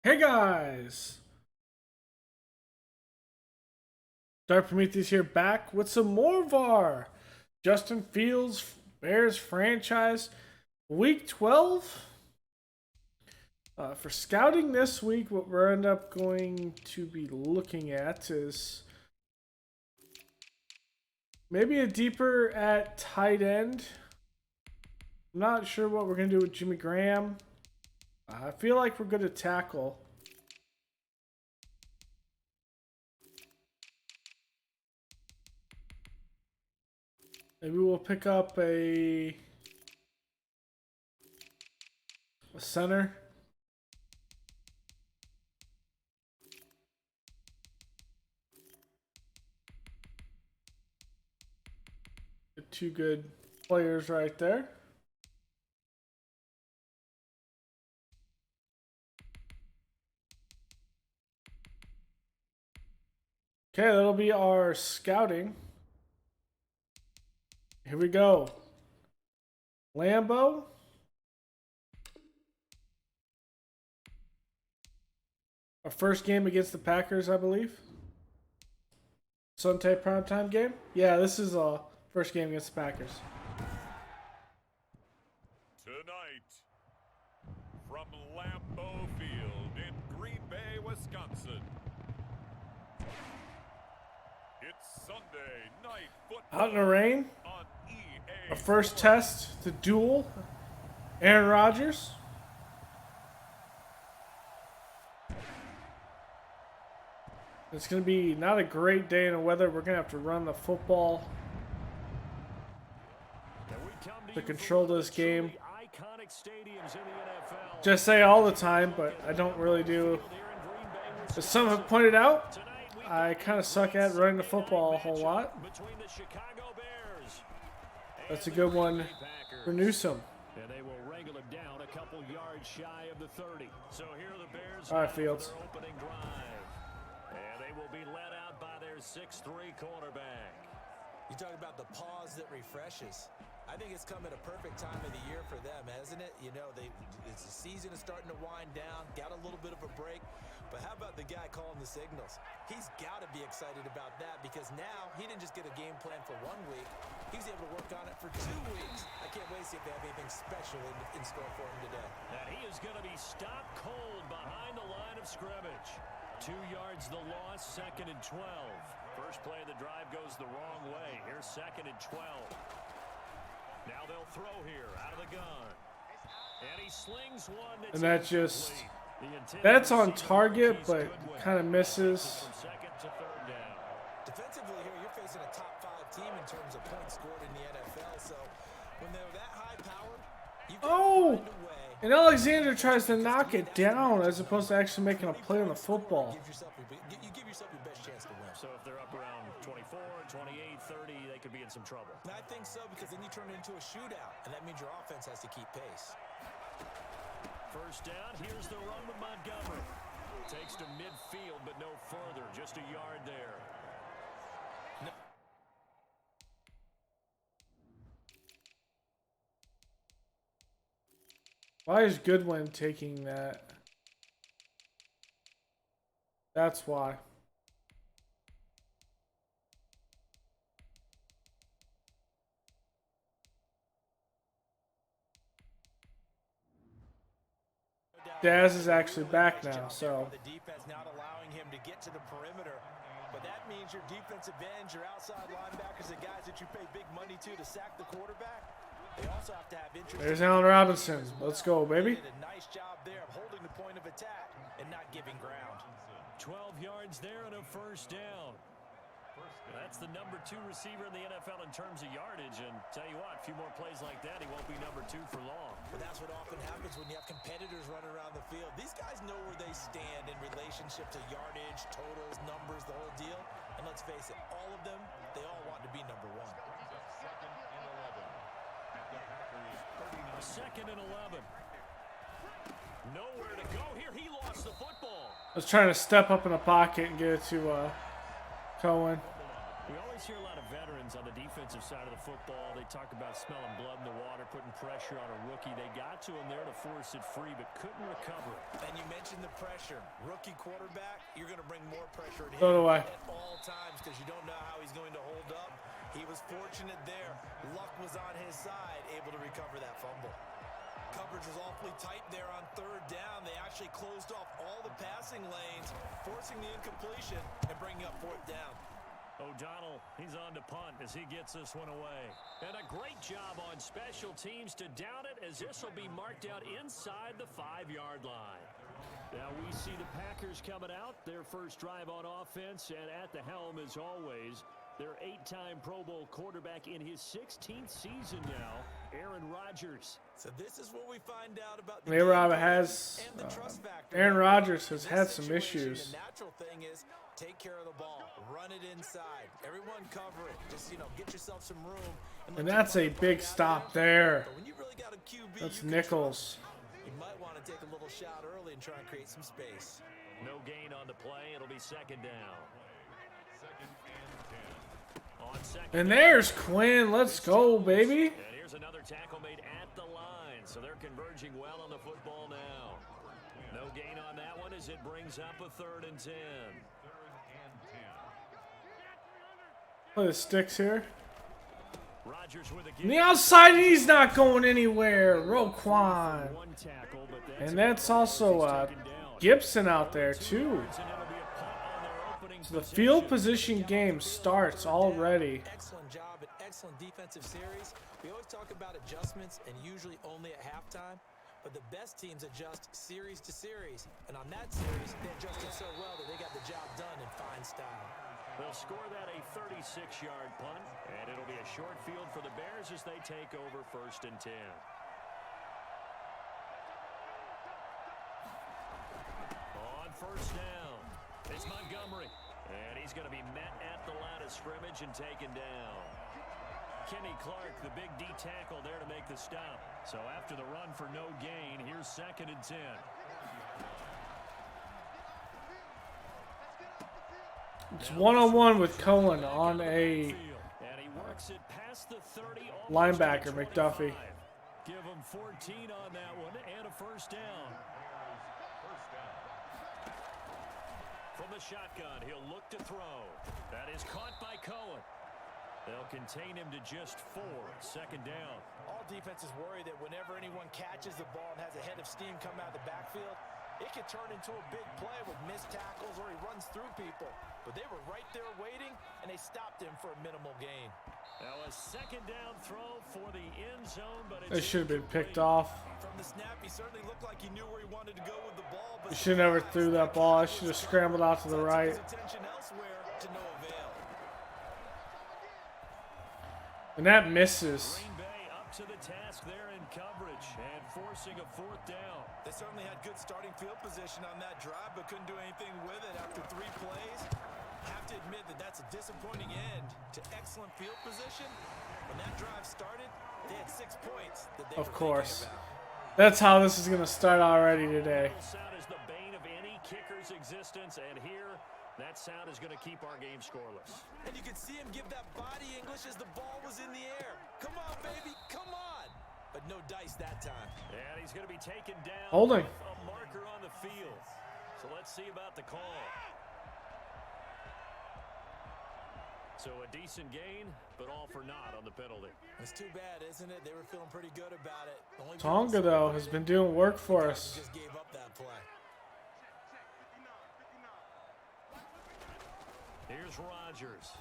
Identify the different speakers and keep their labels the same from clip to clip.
Speaker 1: Hey guys, Dark Prometheus here, back with some more VAR. Justin Fields Bears franchise week 12. For scouting this week, what we're end up going to be looking at is maybe a deeper at tight end. I'm not sure what we're going to do with Jimmy Graham. I feel like we're good at tackle. Maybe we'll pick up a center. Two good players right there. Okay, that'll be our scouting. Here we go. Lambeau. Our first game against the Packers, I believe. Sunday primetime game. Yeah, this is our first game against the Packers.
Speaker 2: Tonight, from Lambeau Field in Green Bay, Wisconsin, it's Sunday Night Football.
Speaker 1: Out in the rain.
Speaker 2: On EA
Speaker 1: Our first test, the Duel. Aaron Rodgers. It's going to be not a great day in the weather. We're going to have to run the football to control this game. Just say all the time, but I don't really do. As some have pointed out, I kind of suck at running the football a whole lot. That's a good one for Newsom.
Speaker 3: And they will wrangle him down a couple yards shy of the 30. So here are the Bears.
Speaker 1: All right, Fields.
Speaker 3: Opening drive. And they will be led out by their 6'3" quarterback.
Speaker 4: You talk about the pause that refreshes. I think it's come at a perfect time of the year for them, hasn't it? You know, the season is starting to wind down, got a little bit of a break. But how about the guy calling the signals? He's got to be excited about that because now he didn't just get a game plan for 1 week. He's able to work on it for 2 weeks. I can't wait to see if they have anything special in store for him today.
Speaker 3: And he is going to be stopped cold behind the line of scrimmage. 2 yards the loss, 2nd and 12. First play of the drive goes the wrong way. Here's 2nd and 12. Now they'll throw here out of the gun. And he slings one that's
Speaker 1: And that just, that's on target, but kind of misses.
Speaker 3: Second to third down.
Speaker 4: Defensively here, you're facing a top 5 team in terms of points scored in the NFL. So when they're that high powered, you've got to find a way.
Speaker 1: And Alexander tries to knock it down as opposed to actually making a play on the football.
Speaker 4: You give yourself your best chance to win.
Speaker 3: So if they're up around 24, 28, 30, they could be in some trouble.
Speaker 4: I think so because then you turn it into a shootout, and that means your offense has to keep pace.
Speaker 3: First down, here's the run with Montgomery. Takes to midfield, but no further, just a yard there.
Speaker 1: Why is Goodwin taking that? That's why. Daz is actually back now, so.
Speaker 4: The defense not allowing him to get to the perimeter. But that means your defensive ends, your outside linebackers, the guys that you pay big money to sack the quarterback. They also have to have interest.
Speaker 1: There's Allen Robinson. Let's go, baby.
Speaker 4: Did a nice job there of holding the point of attack and not giving ground.
Speaker 3: 12 yards there and a first down. That's the number 2 receiver in the NFL in terms of yardage. And tell you what, a few more plays like that, he won't be number 2 for long.
Speaker 4: But that's what often happens when you have competitors running around the field. These guys know where they stand in relationship to yardage, totals, numbers, the whole deal. And let's face it, all of them, they all want to be number 1.
Speaker 3: Second and 11. Nowhere to go here. He lost the football.
Speaker 1: I was trying to step up in the pocket and get it to Cohen.
Speaker 3: We always hear a lot of veterans on the defensive side of the football. They talk about smelling blood in the water, putting pressure on a rookie. They got to him there to force it free, but couldn't recover it.
Speaker 4: And you mentioned the pressure. Rookie quarterback, you're going to bring more pressure at him
Speaker 1: So do I.
Speaker 4: at all times because you don't know how he's going to hold up. He was fortunate there. Luck was on his side, able to recover that fumble. Coverage was awfully tight there on third down. They actually closed off all the passing lanes, forcing the incompletion and bringing up fourth down.
Speaker 3: O'Donnell, he's on to punt as he gets this one away. And a great job on special teams to down it as this will be marked out inside the 5-yard line. Now we see the Packers coming out, their first drive on offense, and at the helm as always, their 8-time Pro Bowl quarterback in his 16th season now, Aaron Rodgers.
Speaker 4: So this is what we find out about the
Speaker 1: A-Rob has
Speaker 4: and the trust factor.
Speaker 1: Aaron Rodgers has
Speaker 4: In this
Speaker 1: had some
Speaker 4: situation,
Speaker 1: issues.
Speaker 4: The natural thing is take care of the ball, run it inside. Everyone cover it. Just, get yourself some room.
Speaker 1: And
Speaker 4: let
Speaker 1: that's
Speaker 4: your
Speaker 1: a
Speaker 4: ball
Speaker 1: big
Speaker 4: play out
Speaker 1: stop
Speaker 4: there.
Speaker 1: there.
Speaker 4: But when you really got a QB,
Speaker 1: That's
Speaker 4: you can
Speaker 1: Nichols.
Speaker 4: trust, you might want to take a little shot early and try and create some space.
Speaker 3: No gain on the play. It'll be second down. On second
Speaker 1: And there's Quinn. Let's go, baby.
Speaker 3: And here's another tackle made at the line, so they're converging well on the football now. No gain on that one as it brings up a 3rd and 10.
Speaker 1: Play the sticks here.
Speaker 3: Rodgers with a
Speaker 1: On the outside, he's not going anywhere. Roquan.
Speaker 3: one tackle, but
Speaker 1: And that's also Gibson out there, too. So the field position game starts already.
Speaker 4: Excellent job and excellent defensive series. We always talk about adjustments and usually only at halftime. But the best teams adjust series to series. And on that series, they adjusted so well that they got the job done in fine style.
Speaker 3: They'll score that a 36-yard punt, and it'll be a short field for the Bears as they take over 1st and 10. On 1st down, it's Montgomery, and he's going to be met at the line of scrimmage and taken down. Kenny Clark, the big D tackle there to make the stop. So after the run for no gain, here's 2nd and 10.
Speaker 1: It's one-on-one with Cohen on a linebacker, McDuffie.
Speaker 3: Give him 14 on that one and a 1st down. From the shotgun, he'll look to throw. That is caught by Cohen. They'll contain him to just 4. 2nd down.
Speaker 4: All defenses worry that whenever anyone catches the ball and has a head of steam come out of the backfield, it could turn into a big play with missed tackles or he runs through people. But they were right there waiting, and they stopped him for a minimal gain.
Speaker 3: Now a 2nd down throw for the end zone, but
Speaker 1: It should have been picked off.
Speaker 4: From the snap, he certainly looked like he knew where he wanted to go with the ball. But
Speaker 1: You should never threw that ball. I should have scrambled out to the right.
Speaker 4: attention elsewhere to no avail.
Speaker 1: And that misses.
Speaker 3: Green Bay up to the task there in coverage and forcing a 4th down.
Speaker 4: They certainly had good starting field position on that drive, but couldn't do anything with it after 3 plays. Have to admit that that's a disappointing end to excellent field position. When that drive started, they had 6 points that they
Speaker 1: Of
Speaker 4: were
Speaker 1: course.
Speaker 4: thinking about.
Speaker 1: That's how this is going to start already today.
Speaker 3: Sound is the bane of any kicker's existence, and here that sound is going to keep our game scoreless.
Speaker 4: And you could see him give that body English as the ball was in the air. Come on, baby, come on. But no dice that time.
Speaker 3: And he's going to be taken down
Speaker 1: Holding.
Speaker 3: with a marker on the field. So let's see about the call. So a decent gain, but all for naught on the penalty.
Speaker 4: It's too bad, isn't it? They were feeling pretty good about it. The only
Speaker 1: Tonga, though, has been doing work for us.
Speaker 4: just gave up that play.
Speaker 3: Here's Rodgers.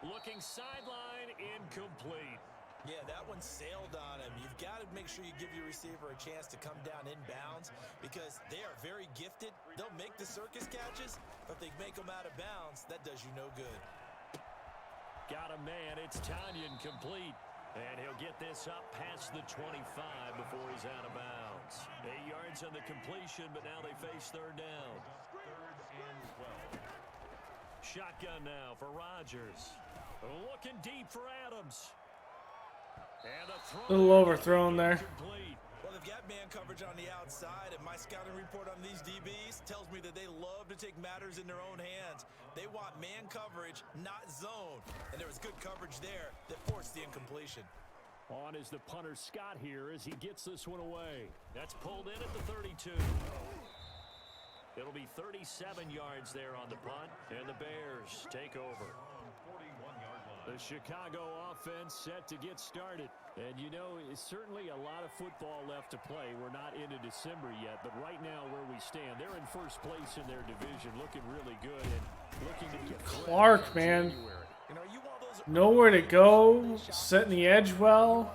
Speaker 3: Looking sideline, incomplete.
Speaker 4: Yeah, that one sailed on him. You've got to make sure you give your receiver a chance to come down inbounds because they are very gifted. They'll make the circus catches, but if they make them out of bounds, that does you no good.
Speaker 3: Got a man. It's Tanyan complete. And he'll get this up past the 25 before he's out of bounds. 8 yards on the completion, but now they face 3rd down. Shotgun now for Rodgers. Looking deep for Adams. And a throw.
Speaker 1: Little overthrown there.
Speaker 3: Complete.
Speaker 4: Well, they've got man coverage on the outside, and my scouting report on these DBs tells me that they love to take matters in their own hands. They want man coverage, not zone. And there was good coverage there that forced the incompletion.
Speaker 3: On is the punter Scott here as he gets this one away. That's pulled in at the 32. It'll be 37 yards there on the punt, and the Bears take over. The Chicago offense set to get started. And, you know, it's certainly a lot of football left to play. We're not into December yet, but right now where we stand, they're in first place in their division, looking really good and looking to get
Speaker 1: Clark, man. Nowhere to go, setting the edge well.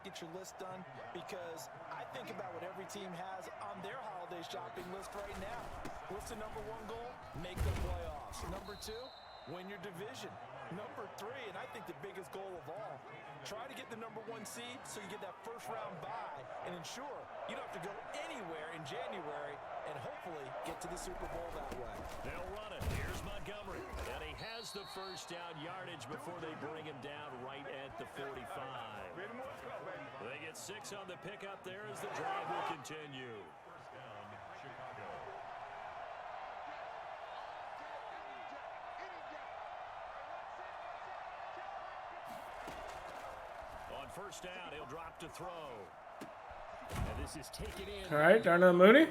Speaker 4: Get your list done, because I think about what every team has on their holiday shopping list right now. What's the number one goal? Make the playoffs. Number two, win your division. Number three, and I think the biggest goal of all, try to get the number one seed so you get that first round bye and ensure you don't have to go anywhere in January and hopefully get to the Super Bowl that way.
Speaker 3: They'll run it. Here's Montgomery. And he has the first down yardage before they bring him down right at the 45. They get 6 on the pickup there as the drive will continue. On first down, he'll drop to throw. And this is taken in.
Speaker 1: All right, down to Mooney.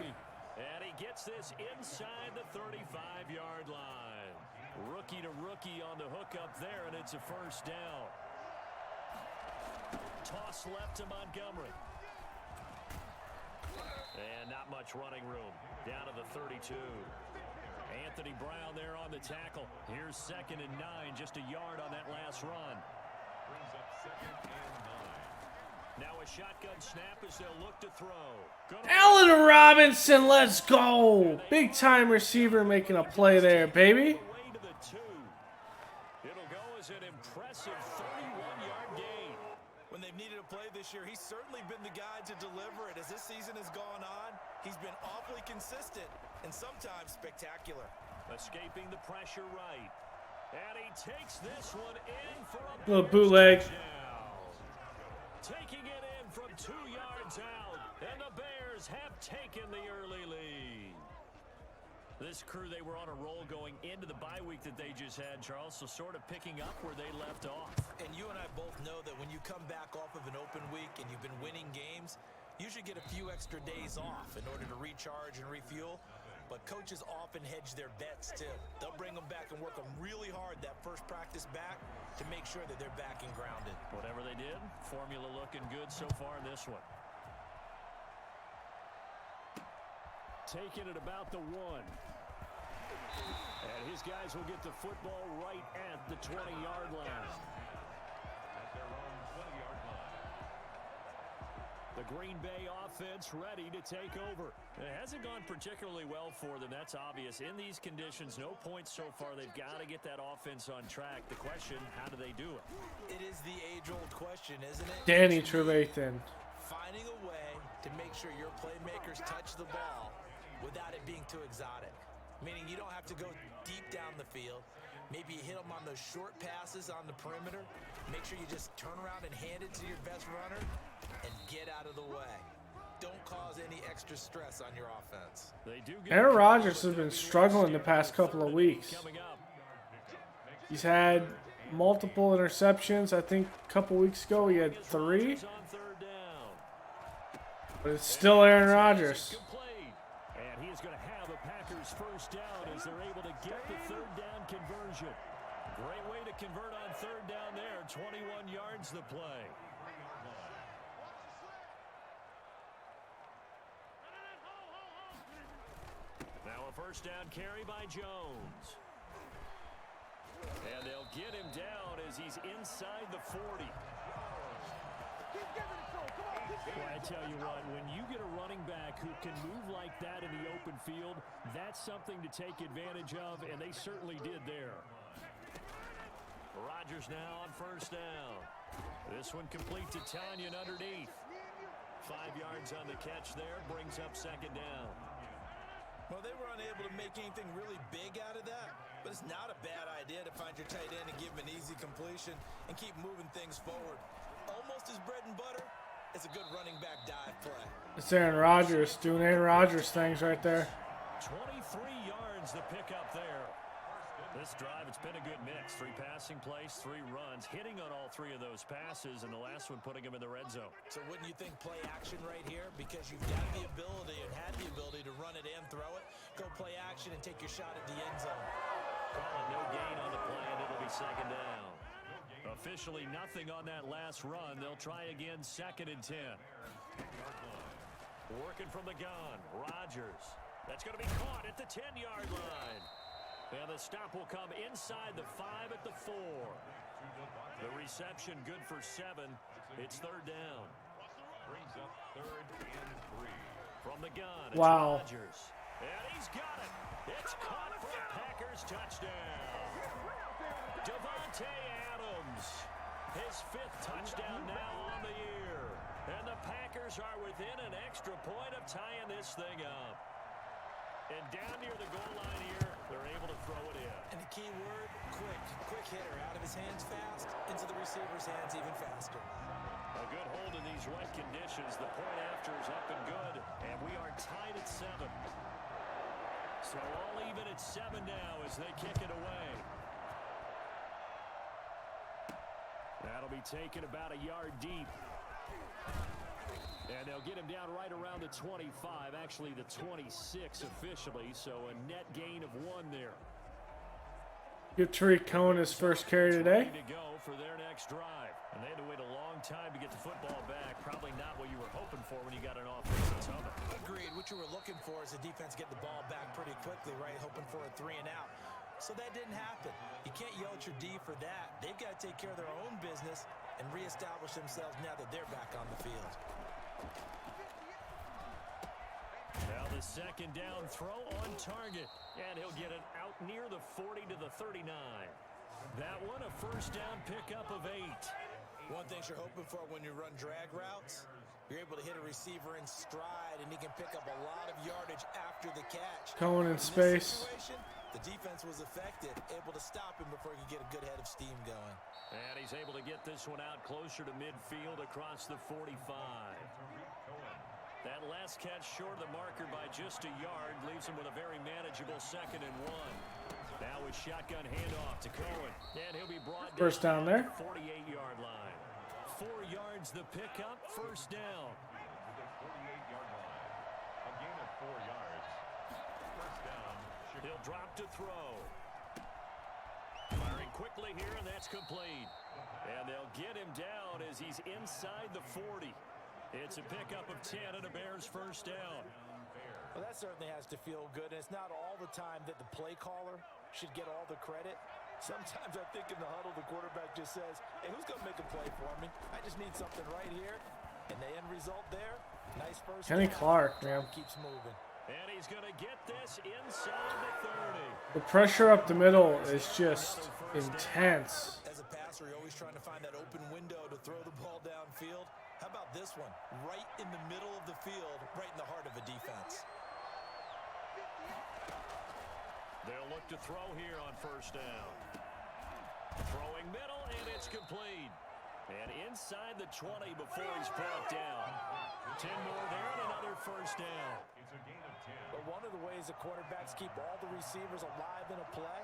Speaker 3: And he gets this inside the 35-yard line. Rookie to rookie on the hook up there, and it's a first down. Toss left to Montgomery. And not much running room. Down to the 32. Anthony Brown there on the tackle. Here's 2nd and 9, just a yard on that last run.
Speaker 2: Brings up 2nd and 9.
Speaker 3: Now a shotgun snap as they'll look to throw.
Speaker 1: Allen Robinson, let's go. Big time receiver making a play there, baby.
Speaker 3: Away to the 2. It'll go as an impressive 31-yard gain.
Speaker 4: When they've needed a play this year, he's certainly been the guy to deliver it. As this season has gone on, he's been awfully consistent and sometimes spectacular.
Speaker 3: Escaping the pressure right. And he takes this one in for a
Speaker 1: Little bootleg.
Speaker 3: Taking it in from 2 yards out. And the Bears have taken the early lead. This crew, they were on a roll going into the bye week that they just had, Charles, so sort of picking up where they left off.
Speaker 4: And you and I both know that when you come back off of an open week and you've been winning games, you should get a few extra days off in order to recharge and refuel. But coaches often hedge their bets, too. They'll bring them back and work them really hard that first practice back to make sure that they're back and grounded.
Speaker 3: Whatever they did, formula looking good so far in this one. Taking it about the 1. And his guys will get the football right at the 20-yard line.
Speaker 2: At their own 20-yard line.
Speaker 3: The Green Bay offense ready to take over. It hasn't gone particularly well for them, that's obvious. In these conditions, no points so far. They've got to get that offense on track. The question, how do they do it?
Speaker 4: It is the age-old question, isn't it?
Speaker 1: Danny Trevathan.
Speaker 4: Finding a way to make sure your playmakers touch the ball without it being too exotic. Meaning you don't have to go deep down the field. Maybe you hit them on those short passes on the perimeter. Make sure you just turn around and hand it to your best runner and get out of the way. Don't cause any extra stress on your offense.
Speaker 1: Aaron Rodgers has been struggling the past couple of weeks. He's had multiple interceptions. I think a couple weeks ago he had 3. But it's still Aaron Rodgers.
Speaker 3: And he is going to have a Packers first down as they're able to get the 3rd down conversion. Great way to convert on 3rd down there. 21 yards the play. Now a first down carry by Jones. And they'll get him down as he's inside the 40. Well, I tell you what, when you get a running back who can move like that in the open field, that's something to take advantage of, and they certainly did there. Rodgers now on first down. This one complete to Tanyan underneath. 5 yards on the catch there, brings up 2nd down.
Speaker 4: Well, they were unable to make anything really big out of that, but it's not a bad idea to find your tight end and give him an easy completion and keep moving things forward. Almost his bread and butter, It's a good running back dive play.
Speaker 1: It's Aaron Rodgers doing Aaron Rodgers things right there.
Speaker 3: 23 yards to pick up there. This drive, it's been a good mix. 3 passing plays, 3 runs, hitting on all 3 of those passes, and the last one putting him in the red zone.
Speaker 4: So wouldn't you think play action right here? Because you've got the ability and had the ability to run it and throw it. Go play action and take your shot at the end zone.
Speaker 3: Calling no gain on the play, and it'll be second down. Officially nothing on that last run. They'll try again, 2nd and 10. Working from the gun, Rodgers. That's going to be caught at the 10-yard line. And the stop will come inside the 5 at the 4. The reception good for 7. It's 3rd down.
Speaker 2: Brings up 3rd and 3.
Speaker 3: From the gun, it's
Speaker 1: Wow.
Speaker 3: Rodgers. And he's got it. It's caught for a Packers touchdown. Devontae Adams. His 5th touchdown now on the year. And the Packers are within an extra point of tying this thing up. And down near the goal line here, they're able to throw it in.
Speaker 4: And the key word, quick. Quick hitter. Out of his hands fast, into the receiver's hands even faster.
Speaker 3: A good hold in these wet conditions. The point after is up and good. And we are tied at 7. So all even at 7 now as they kick it away. That'll be taken about a yard deep. And they'll get him down right around the 25, actually the 26 officially, so a net gain of 1 there.
Speaker 1: Give Tariq Cohen his first carry today.
Speaker 3: To go for their next drive. And they had to wait a long time to get the football back. Probably not what you were hoping for when you got an offensive tunnel.
Speaker 4: Agreed. What you were looking for is the defense get the ball back pretty quickly, right? Hoping for a 3 and out. So that didn't happen. You can't yell at your D for that. They've got to take care of their own business and reestablish themselves now that they're back on the field.
Speaker 3: Now the 2nd down throw on target. And he'll get it out near the 40 to the 39. That one a 1st down pickup of 8.
Speaker 4: One thing you're hoping for when you run drag routes, you're able to hit a receiver in stride, and he can pick up a lot of yardage after the catch.
Speaker 1: Cohen in space.
Speaker 4: The defense was effective, able to stop him before he could get a good head of steam going.
Speaker 3: And he's able to get this one out closer to midfield across the 45. That last catch short of the marker by just a yard leaves him with a very manageable 2nd and 1. Now with shotgun handoff to Cohen. And he'll be brought down.
Speaker 1: First down there.
Speaker 3: 48-yard line. 4 yards the pickup, 1st down.
Speaker 2: The 48-yard line. A gain of 4 yards. 1st down.
Speaker 3: He'll drop to throw. Firing quickly here, and that's complete. And they'll get him down as he's inside the 40. It's a pickup of 10 and a Bears 1st down.
Speaker 4: Well, that certainly has to feel good, and it's not all the time that the play caller should get all the credit. Sometimes I think in the huddle, the quarterback just says, hey, who's going to make a play for me? I just need something right here. And the end result there, nice first
Speaker 1: Kenny
Speaker 4: down.
Speaker 1: Clark, man.
Speaker 4: Keeps moving.
Speaker 3: And he's going to get this inside the 30.
Speaker 1: The pressure up the middle is just intense.
Speaker 4: As a passer, you're always trying to find that open window to throw the ball downfield. How about this one? Right in the middle of the field, right in the heart of a defense.
Speaker 3: They'll look to throw here on 1st down. Throwing middle, and it's complete. And inside the 20 before he's brought down. 10 more there and another 1st down.
Speaker 2: It's a gain of 10.
Speaker 4: But one of the ways the quarterbacks keep all the receivers alive in a play,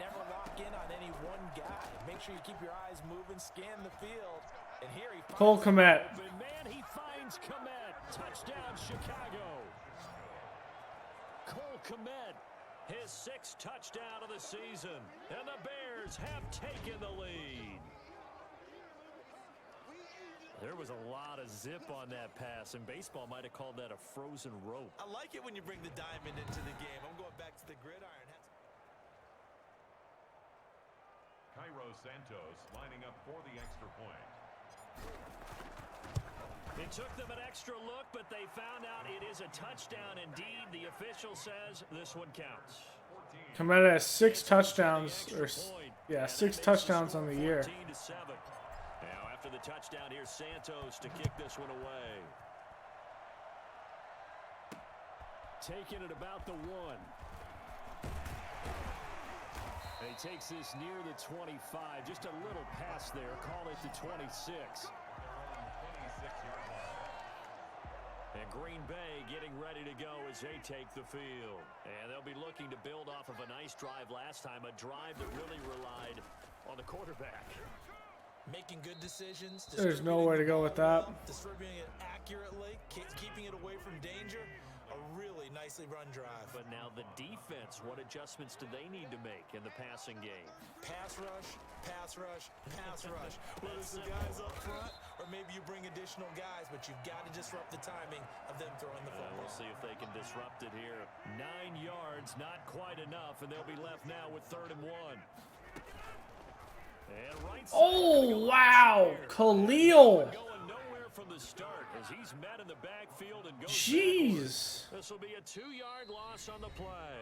Speaker 4: never lock in on any one guy. Make sure you keep your eyes moving, scan the field. And here he finds
Speaker 1: Cole Kmet.
Speaker 3: Open man, he finds Kmet. Touchdown, Chicago. Cole Kmet, his 6th touchdown of the season. And the Bears have taken the lead. There was a lot of zip on that pass, and baseball might have called that a frozen rope.
Speaker 4: I like it when you bring the diamond into the game. I'm going back to the gridiron.
Speaker 2: Cairo Santos lining up for the extra point.
Speaker 3: It took them an extra look, but they found out it is a touchdown indeed. The official says this one counts.
Speaker 1: Kmet has 6 touchdowns, or yeah, 6 touchdowns on the year.
Speaker 3: 14-7. Now after the touchdown, here's Santos to kick this one away. Taking it about the 1. And he takes this near the 25. Just a little pass there. Call it the 26.
Speaker 2: 26-yard line.
Speaker 3: And Green Bay getting ready to go as they take the field. And they'll be looking to build off of a nice drive last time, a drive that really relied on the quarterback.
Speaker 4: Making good decisions.
Speaker 1: There's no way to go with that.
Speaker 4: Distributing it accurately, keeping it away from danger. A really nicely run drive.
Speaker 3: But now the defense, what adjustments do they need to make in the passing game?
Speaker 4: Pass rush, pass rush, pass rush. Whether it's the guys up front or maybe you bring additional guys, but you've got to disrupt the timing of them throwing the football.
Speaker 3: We'll see if they can disrupt it here. 9 yards, not quite enough, and they'll be left now with 3rd and 1. And right side,
Speaker 1: Oh, wow. Khalil.
Speaker 3: going nowhere from the start as he's met in the backfield and goes
Speaker 1: Jeez.
Speaker 3: This will be a 2-yard loss on the play,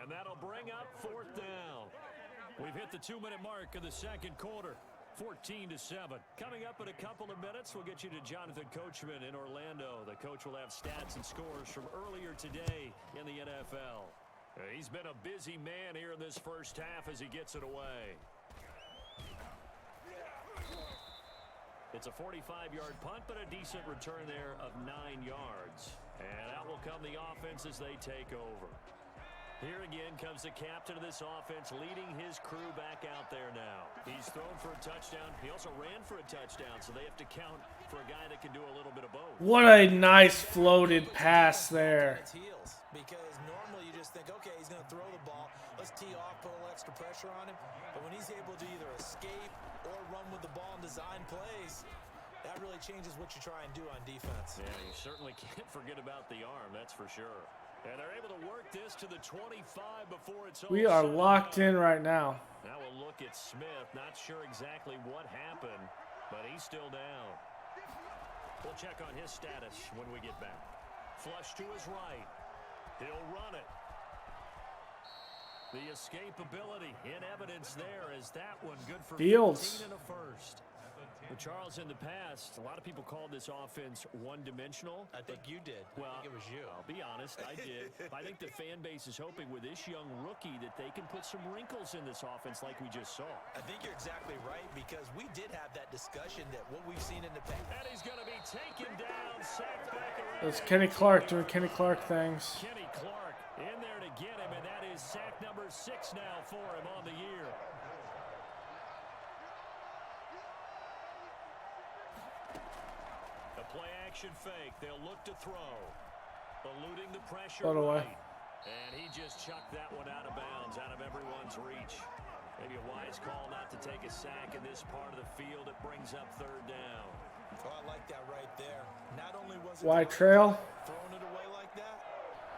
Speaker 3: and that'll bring up 4th down. We've hit the 2-minute mark of the second quarter, 14-7. Coming up in a couple of minutes, we'll get you to Jonathan Coachman in Orlando. The coach will have stats and scores from earlier today in the NFL. He's been a busy man here in this first half as he gets it away. It's a 45-yard punt, but a decent return there of 9 yards. And out will come the offense as they take over. Here again comes the captain of this offense, leading his crew back out there now. He's thrown for a touchdown. He also ran for a touchdown, so they have to count for a guy that can do a little bit of both.
Speaker 1: What a nice floated pass there.
Speaker 4: Because normally you just think, okay, he's going to throw the ball. Let's tee off, put a little extra pressure on him. But when he's able to either escape or run with the ball and design plays, that really changes what you try and do on defense.
Speaker 3: Yeah, you certainly can't forget about the arm, that's for sure. And they're able to work this to the 25 before it's over.
Speaker 1: We are locked in right now.
Speaker 3: Now we'll look at Smith. Not sure exactly what happened, but he's still down. We'll check on his status when we get back. Flush to his right. He'll run it. The escapability in evidence there is that one good for
Speaker 1: Fields.
Speaker 3: 15 and a first. But Charles, in the past, a lot of people called this offense one-dimensional.
Speaker 4: I think you did.
Speaker 3: Well,
Speaker 4: I think it was you.
Speaker 3: I'll be honest, I did. I think the fan base is hoping with this young rookie that they can put some wrinkles in this offense like we just saw.
Speaker 4: I think you're exactly right because we did have that discussion that what we've seen in the past.
Speaker 3: And he's going to be taken down, sacked back around.
Speaker 1: It's Kenny Clark doing Kenny Clark things.
Speaker 3: Kenny Clark in there to get him, and that is sack number 6 now for him on the year. A play-action fake. They'll look to throw. Eluding the pressure.
Speaker 1: Throw it away.
Speaker 3: Right. And he just chucked that one out of bounds, out of everyone's reach. Maybe a wise call not to take a sack in this part of the field. It brings up 3rd down.
Speaker 4: Oh, I like that right there. Not only was it
Speaker 1: Wide trail.
Speaker 4: throwing it away like that,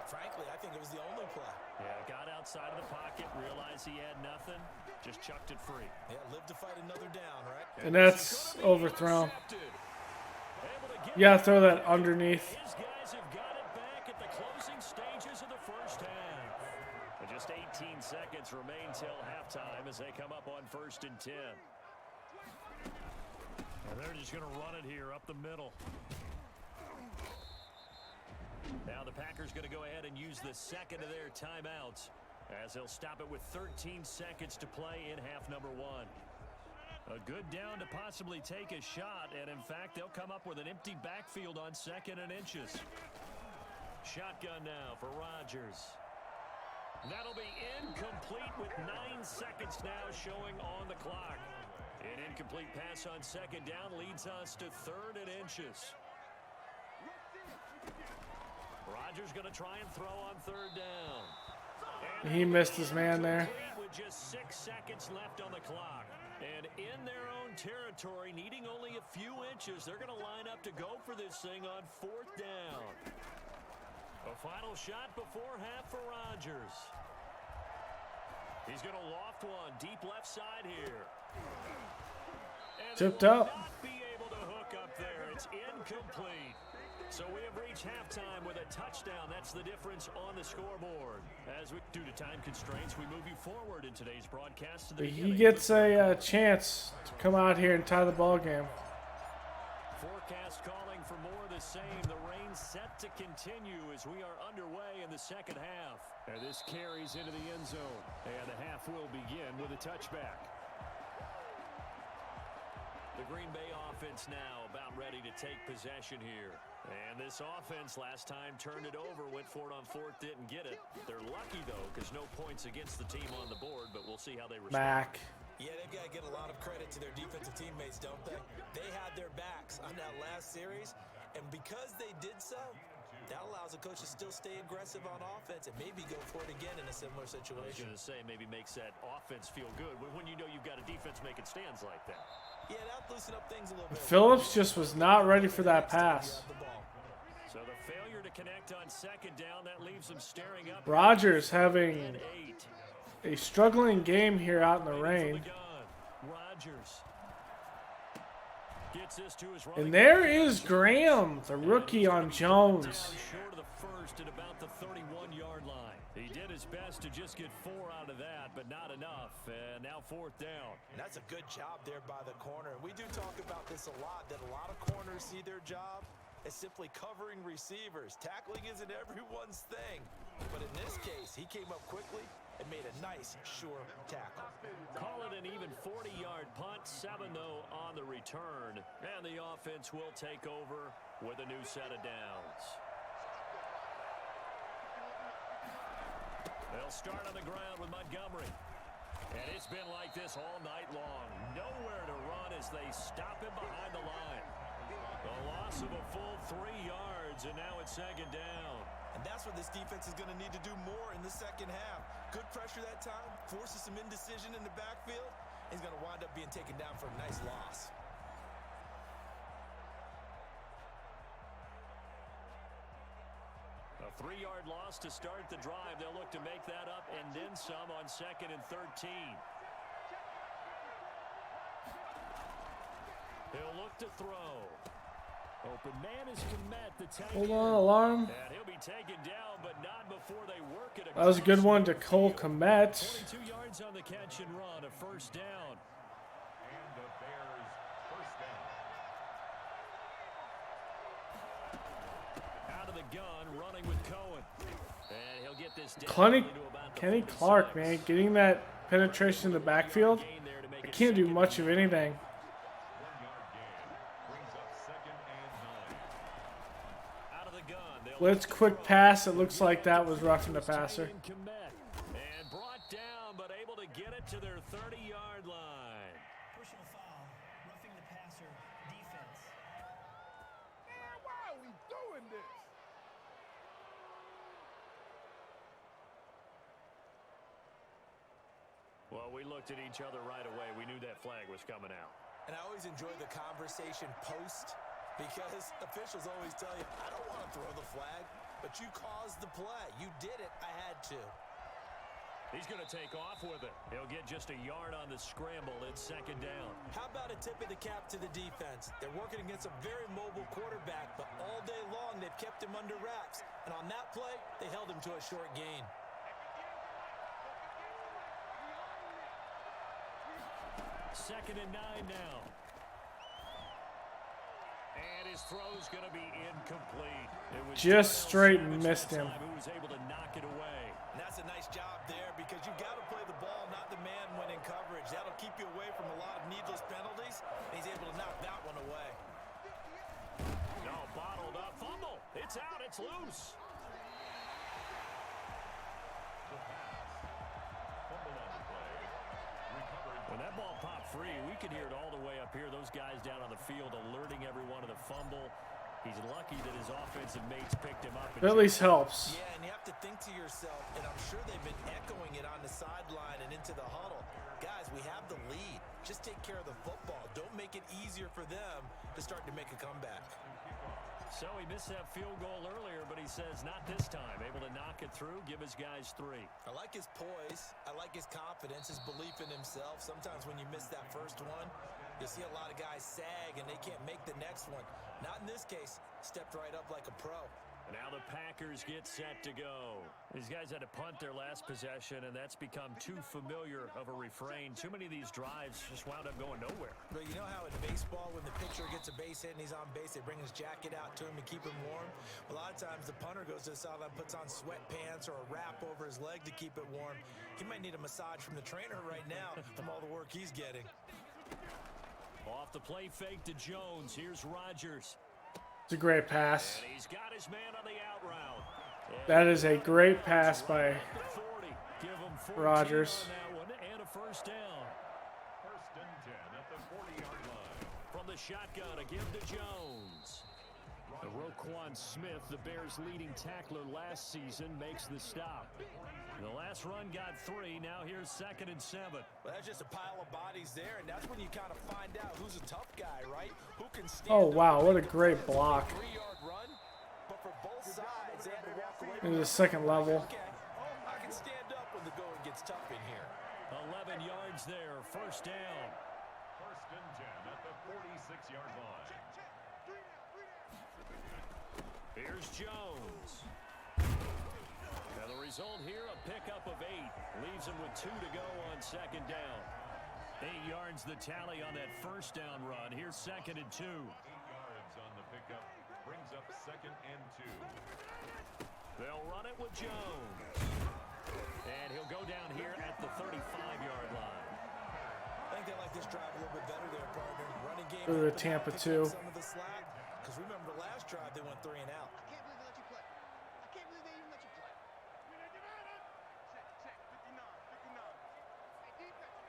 Speaker 4: frankly, I think it was the only play.
Speaker 3: Yeah, got outside of the pocket, realized he had nothing, just chucked it free.
Speaker 4: Yeah, live to fight another down, right?
Speaker 1: And that's overthrown. You gotta throw that underneath.
Speaker 3: His guys have got it back at the closing stages of the first half. And just 18 seconds remain till halftime as they come up on 1st and 10. And they're just going to run it here up the middle. Now the Packers going to go ahead and use the second of their timeouts as they'll stop it with 13 seconds to play in half number 1. A good down to possibly take a shot, and in fact, they'll come up with an empty backfield on 2nd and inches. Shotgun now for Rodgers. That'll be incomplete with 9 seconds now showing on the clock. An incomplete pass on 2nd down leads us to 3rd and inches. Rodgers going to try and throw on 3rd down. And
Speaker 1: He missed his man there.
Speaker 3: with just 6 seconds left on the clock. And in their own territory, needing only a few inches, they're going to line up to go for this thing on 4th down. A final shot before half for Rodgers. He's going to loft one deep left side here. And
Speaker 1: Tipped
Speaker 3: they will
Speaker 1: up.
Speaker 3: not be able to hook up there. It's incomplete. So we have reached halftime with a touchdown. That's the difference on the scoreboard. Due to time constraints, we move you forward in today's broadcast to the
Speaker 1: He
Speaker 3: beginning.
Speaker 1: gets a chance to come out here and tie the ball game.
Speaker 3: Forecast calling for more of the same. The rain set to continue as we are underway in the second half. And this carries into the end zone. And the half will begin with a touchback. The Green Bay offense now about ready to take possession here. And this offense last time turned it over, went for it on fourth, didn't get it. They're lucky, though, because no points against the team on the board, but we'll see how they respond.
Speaker 1: Mac.
Speaker 4: Yeah, they've got to get a lot of credit to their defensive teammates, don't they? They had their backs on that last series, and because they did so, that allows the coach to still stay aggressive on offense and maybe go for it again in a similar
Speaker 3: I was
Speaker 4: situation.
Speaker 3: going to say, maybe makes that offense feel good when you know you've got a defense making stands like that.
Speaker 4: Yeah, that loosened up things a little bit.
Speaker 1: Phillips just was not ready for that pass.
Speaker 3: So the failure to connect on second down, that leaves them staring up.
Speaker 1: Rodgers having
Speaker 3: And 8.
Speaker 1: a struggling game here out in the rain.
Speaker 3: Rodgers gets this to his
Speaker 1: And there is Graham, the rookie on Jones.
Speaker 3: short of the first at about the 31-yard line. He did his best to just get 4 out of that, but not enough. And now fourth down.
Speaker 4: And that's a good job there by the corner. We do talk about this a lot, that a lot of corners see their job as simply covering receivers. Tackling isn't everyone's thing. But in this case, he came up quickly and made a nice, sure tackle.
Speaker 3: Call it an even 40-yard punt. 7, though, on the return. And the offense will take over with a new set of downs. They'll start on the ground with Montgomery. And it's been like this all night long. Nowhere to run as they stop him behind the line. A loss of a full 3 yards, and now it's second down.
Speaker 4: And that's what this defense is going to need to do more in the second half. Good pressure that time, forces some indecision in the backfield. He's going to wind up being taken down for a nice loss.
Speaker 3: A 3-yard loss to start the drive. They'll look to make that up and then some on second and 13. He'll look to throw. Open man is Komet, the tight
Speaker 1: Hold
Speaker 3: end.
Speaker 1: on, alarm.
Speaker 3: And he'll be taken down, but not before they work it.
Speaker 1: That was a good one to Cole Komet.
Speaker 3: 22 yards on the catch and run, a first down.
Speaker 2: And the Bears first down.
Speaker 3: Out of the gun, running with Cohen. And he'll get this down
Speaker 1: Kenny
Speaker 3: into about the
Speaker 1: Kenny
Speaker 3: 46.
Speaker 1: Clark, man, getting that penetration in the backfield.
Speaker 3: Gain there to make
Speaker 1: I
Speaker 3: it
Speaker 1: can't do
Speaker 3: second
Speaker 1: much
Speaker 3: and
Speaker 1: of anything.
Speaker 2: 1-yard gain brings up second and 9.
Speaker 3: Out of the gun. They'll
Speaker 1: Blitz quick pass. It looks like that was roughing the passer.
Speaker 3: And brought down, but able to get it to their 30-yard line.
Speaker 5: Personal foul, roughing the passer, defense.
Speaker 2: Man, why are we doing this?
Speaker 3: Well, we looked at each other right away. We knew that flag was coming out.
Speaker 4: And I always enjoy the conversation post because officials always tell you, I don't want to throw the flag, but you caused the play. You did it. I had to.
Speaker 3: He's going to take off with it. He'll get just a yard on the scramble. It's second down.
Speaker 4: How about a tip of the cap to the defense? They're working against a very mobile quarterback, but all day long they've kept him under wraps. And on that play, they held him to a short gain.
Speaker 3: Second and 9 now. And his throw's going to be incomplete. It was
Speaker 1: Just straight
Speaker 3: Savage
Speaker 1: missed
Speaker 3: that
Speaker 1: him.
Speaker 3: time who was able to knock it away.
Speaker 4: And that's a nice job there because you've got to play the ball, not the man when in coverage. That'll keep you away from a lot of needless penalties. And he's able to knock that one away.
Speaker 3: No, bottled up. Fumble. It's out. It's loose.
Speaker 2: The pass. Fumble on the play. Recovered.
Speaker 3: When that ball popped free, we could hear it all the way up here. Those guys down on the field alerting everyone of the fumble. He's lucky that his offensive mates picked him up.
Speaker 1: It at least helps.
Speaker 4: Yeah, and you have to think to yourself, and I'm sure they've been echoing it on the sideline and into the huddle. Guys, we have the lead. Just take care of the football. Don't make it easier for them to start to make a comeback.
Speaker 3: So he missed that field goal earlier, but he says not this time. Able to knock it through, give his guys 3.
Speaker 4: I like his poise. I like his confidence, his belief in himself. Sometimes when you miss that first one, you see a lot of guys sag and they can't make the next one. Not in this case. Stepped right up like a pro.
Speaker 3: Now the Packers get set to go. These guys had to punt their last possession, and that's become too familiar of a refrain. Too many of these drives just wound up going nowhere.
Speaker 4: But you know how in baseball, when the pitcher gets a base hit and he's on base, they bring his jacket out to him to keep him warm? A lot of times the punter goes to the sideline, puts on sweatpants or a wrap over his leg to keep it warm. He might need a massage from the trainer right now from all the work he's getting.
Speaker 3: Off the play fake to Jones. Here's Rodgers.
Speaker 1: It's a great pass.
Speaker 3: And he's got his man on the out route.
Speaker 1: That is a great pass by
Speaker 3: 40. Give him 14
Speaker 1: Rodgers.
Speaker 3: on that one and a first down.
Speaker 2: First and 10 at the 40-yard line.
Speaker 3: From the shotgun, a give to Jones. Roquan Smith, the Bears' leading tackler last season, makes the stop. The last run got 3. Now here's 2nd and 7.
Speaker 4: Well, that's just a pile of bodies there, and that's when you kind of find out who's a tough guy, right? Who can stand
Speaker 1: Oh,
Speaker 4: up
Speaker 1: wow,
Speaker 4: and
Speaker 1: what a
Speaker 4: make the
Speaker 1: great
Speaker 4: plays on
Speaker 1: block.
Speaker 4: 3-yard run, but for both sides, they had to walk away
Speaker 1: Into
Speaker 4: from
Speaker 1: the second level.
Speaker 4: Okay, I can stand up when the going gets tough in here.
Speaker 3: 11 yards there, first down.
Speaker 2: First and 10 at the 46-yard line.
Speaker 3: Here's Jones. Now the result here, a pickup of 8. Leaves him with 2 to go on 2nd down. 8 yards the tally on that first down run. Here's 2nd and 2.
Speaker 2: 8 yards on the pickup. Brings up 2nd and 2.
Speaker 3: They'll run it with Jones. And he'll go down here at the 35-yard line.
Speaker 4: I think they like this drive a little bit better there, partner. Running game.
Speaker 1: Go to
Speaker 4: opened up,
Speaker 1: Tampa
Speaker 4: picked
Speaker 1: 2.
Speaker 4: up some of the slack. Because remember the last drive, they went 3 and out.
Speaker 5: I can't believe they let you play. I can't believe they even let you play. Check, 59. Hey, defense.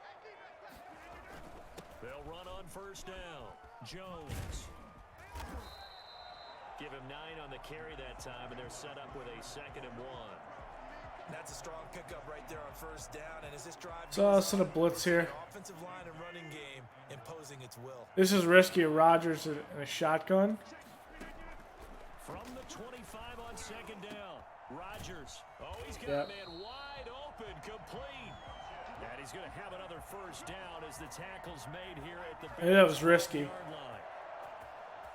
Speaker 3: They'll run on first down. Jones. Give him 9 on the carry that time, and they're set up with a 2nd and 1.
Speaker 4: That's a strong pickup right there on first down. And as this drive
Speaker 1: So
Speaker 4: goes
Speaker 1: us in a
Speaker 4: on,
Speaker 1: blitz here.
Speaker 4: the offensive line and running game imposing its will.
Speaker 1: This is risky. Rodgers in a shotgun.
Speaker 3: From the 25 on 2nd down. Rodgers. Oh, he's got
Speaker 1: Yep.
Speaker 3: a man wide open, complete. And he's going to have another first down as the tackle's made here at the
Speaker 1: Yeah, that was risky.
Speaker 3: 40-yard line.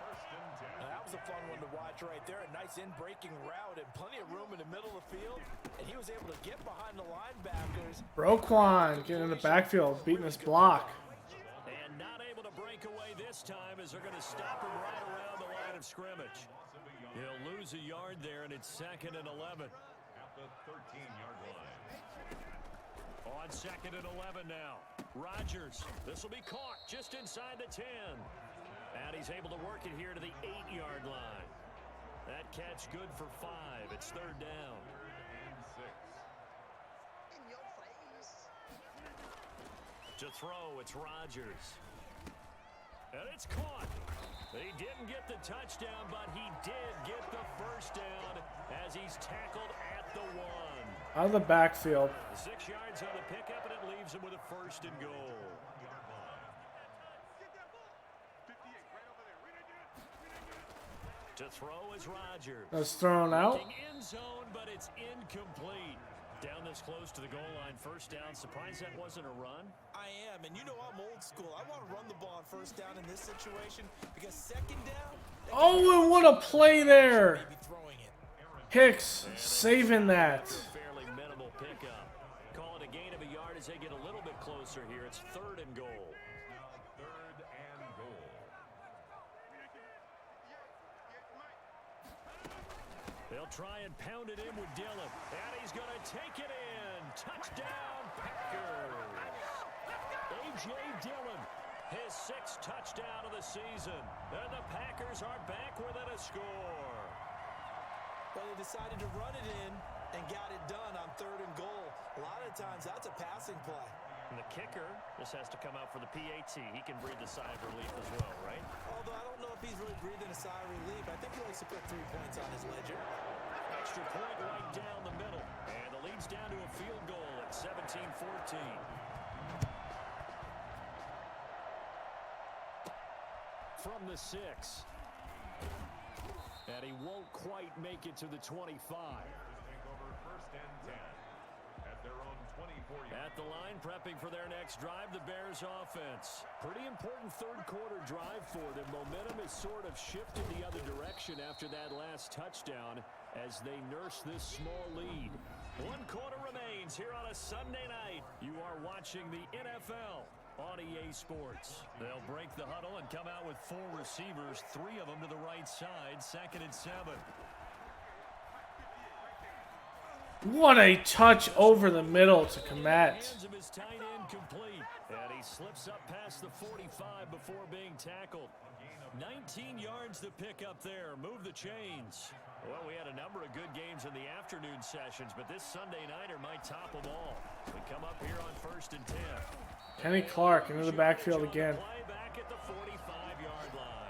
Speaker 2: First and 10.
Speaker 4: Now, that was a fun one to watch right there. A nice in-breaking route and plenty of room in the middle of the field. And he was able to get behind the linebackers.
Speaker 1: Roquan getting in the backfield, beating his block.
Speaker 3: And not able to break away this time as they're going to stop him right around the line of scrimmage. He'll lose a yard there, and it's 2nd and 11.
Speaker 2: At the 13-yard line.
Speaker 3: On 2nd and 11 now. Rodgers. This will be caught just inside the 10. And he's able to work it here to the 8-yard line. That catch good for 5. It's 3rd down.
Speaker 2: And 6.
Speaker 5: In your face.
Speaker 3: To throw, it's Rodgers. And it's caught. He didn't get the touchdown, but he did get the first down as he's tackled at the 1.
Speaker 1: Out of the backfield.
Speaker 3: 6 yards on the pickup, and it leaves him with a 1st and goal. To throw is Rodgers.
Speaker 1: That's thrown out.
Speaker 3: Looking end zone, but it's incomplete. Down this close to the goal line, first down. Surprised that wasn't a run?
Speaker 4: I am, and you know I'm old school. I want to run the ball on first down in this situation because 2nd down.
Speaker 1: Oh, and what a play there.
Speaker 4: Maybe throwing it.
Speaker 1: Hicks saving that.
Speaker 3: Fairly minimal pickup. Call it a gain of a yard as they get a little bit closer here. It's 3rd and goal.
Speaker 2: Now 3rd and goal.
Speaker 3: They'll try and pound it in with Dillon. And he's going to take it in. Touchdown, Packers. A.J. Dillon, his 6th touchdown of the season. And the Packers are back within a score.
Speaker 4: Well, they decided to run it in and got it done on 3rd and goal. A lot of times, that's a passing play.
Speaker 3: And the kicker just has to come out for the PAT. He can breathe a sigh of relief as well, right?
Speaker 4: Although I don't know if he's really breathing a sigh of relief. I think he likes to put 3 points on his ledger.
Speaker 3: Extra point right down the middle. And the lead's down to a field goal at 17-14. From the 6. And he won't quite make it to the 25.
Speaker 2: Take over 1st and 10 at their own 24-yard.
Speaker 3: At the line, prepping for their next drive, the Bears offense. Pretty important 3rd quarter drive for them. Momentum is sort of shifted the other direction after that last touchdown as they nurse this small lead. 1 quarter remains here on a Sunday night. You are watching the NFL on EA Sports. They'll break the huddle and come out with 4 receivers, 3 of them to the right side, 2nd and 7.
Speaker 1: What a touch over the middle to Komet.
Speaker 3: Hands of his tight end complete. And he slips up past the 45 before being tackled. 19 yards to pick up there. Move the chains. Well, we had a number of good games in the afternoon sessions, but this Sunday nighter might top them all. We come up here on 1st and 10.
Speaker 1: Kenny Clark into the backfield again.
Speaker 3: Play back at the 45-yard line.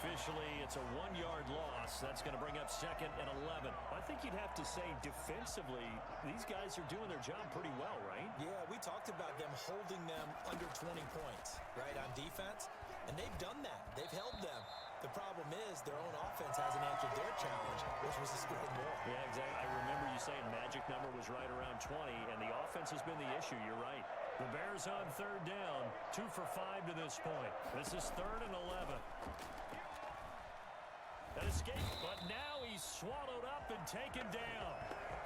Speaker 3: Officially, it's a 1-yard loss. That's going to bring up 2nd and 11. I think you'd have to say defensively, these guys are doing their job pretty well, right?
Speaker 4: Yeah, we talked about them holding them under 20 points, right, on defense. And they've done that. They've held them. The problem is their own offense hasn't answered their challenge, which was to score more.
Speaker 3: Yeah, exactly. I remember you saying magic number was right around 20, and the offense has been the issue. You're right. The Bears on 3rd down, 2 for 5 to this point. This is 3rd and 11. An escape, but now he's swallowed up and taken down.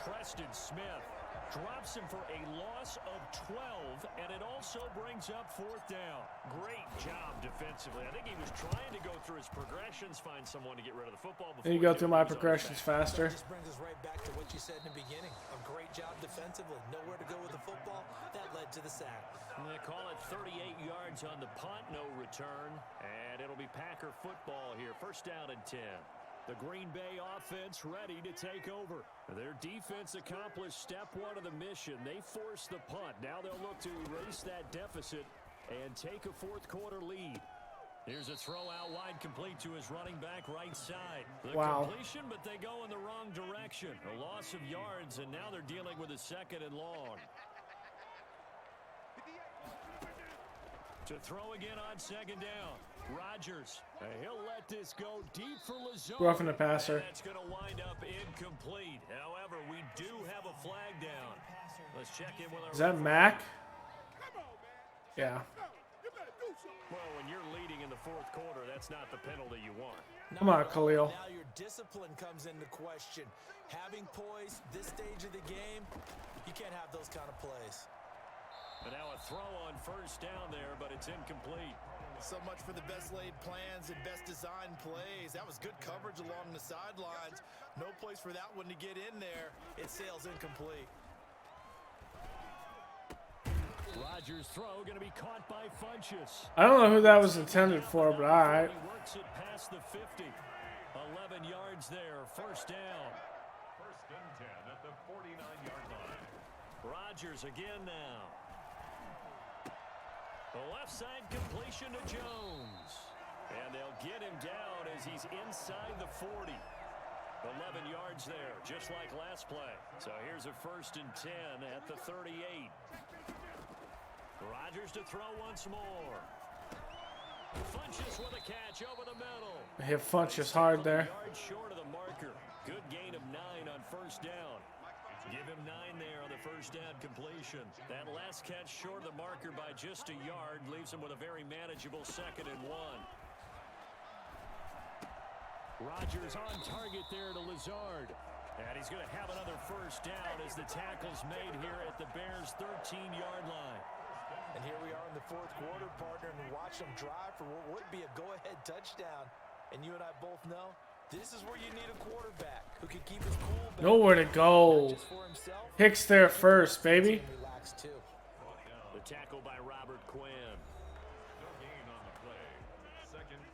Speaker 3: Preston Smith drops him for a loss of 12, and it also brings up 4th down. Great job defensively. I think he was trying to go through his progressions, find someone to get rid of the football.
Speaker 1: Then you go through my progressions faster.
Speaker 4: That just brings us right back to what you said in the beginning. A great job defensively. Nowhere to go with the football. That led to the sack.
Speaker 3: And they call it 38 yards on the punt, no return. And it'll be Packer football here. 1st down and 10. The Green Bay offense ready to take over. Their defense accomplished step 1 of the mission. They forced the punt. Now they'll look to erase that deficit and take a 4th quarter lead. Here's a throw out wide, complete to his running back right side. The completion, but they go in the wrong direction. A loss of yards, and now they're dealing with a 2nd and long. To throw again on 2nd down. Rodgers, he'll let this go deep for Lazard.
Speaker 1: Roughing the passer.
Speaker 3: And that's going to wind up incomplete. However, we do have a flag down. Let's check in with our...
Speaker 1: Is that Mac? Yeah.
Speaker 3: Well, when you're leading in the 4th quarter, that's not the penalty you want.
Speaker 1: Come on, Khalil.
Speaker 4: Now your discipline comes into question. Having poise this stage of the game, you can't have those kind of plays.
Speaker 3: And now a throw on 1st down there, but it's incomplete.
Speaker 4: So much for the best laid plans and best designed plays. That was good coverage along the sidelines. No place for that one to get in there. It sails incomplete.
Speaker 3: Rodgers' throw going to be caught by Funchess.
Speaker 1: I don't know who that was intended for, but all right.
Speaker 3: He works it past the 50. 11 yards there, 1st down.
Speaker 2: 1st and 10 at the 49-yard line.
Speaker 3: Rodgers again now. The left side completion to Jones. And they'll get him down as he's inside the 40. 11 yards there, just like last play. So here's a 1st and 10 at the 38. Rodgers to throw once more. Funchess with a catch over the middle.
Speaker 1: Hit Funchess hard there.
Speaker 3: Yard short of the marker. Good gain of 9 on 1st down. Give him 9 there on the 1st down completion. That last catch short of the marker by just a yard leaves him with a very manageable 2nd and 1. Rodgers on target there to Lazard. And he's going to have another 1st down as the tackle's made here at the Bears' 13-yard line.
Speaker 4: And here we are in the 4th quarter, partner, and watch them drive for what would be a go-ahead touchdown. And you and I both know this is where you need a quarterback who can keep his cool back.
Speaker 1: Nowhere to go. Hicks there first, baby.
Speaker 3: The tackle by Robert Quinn.
Speaker 2: No gain on the play. 2nd and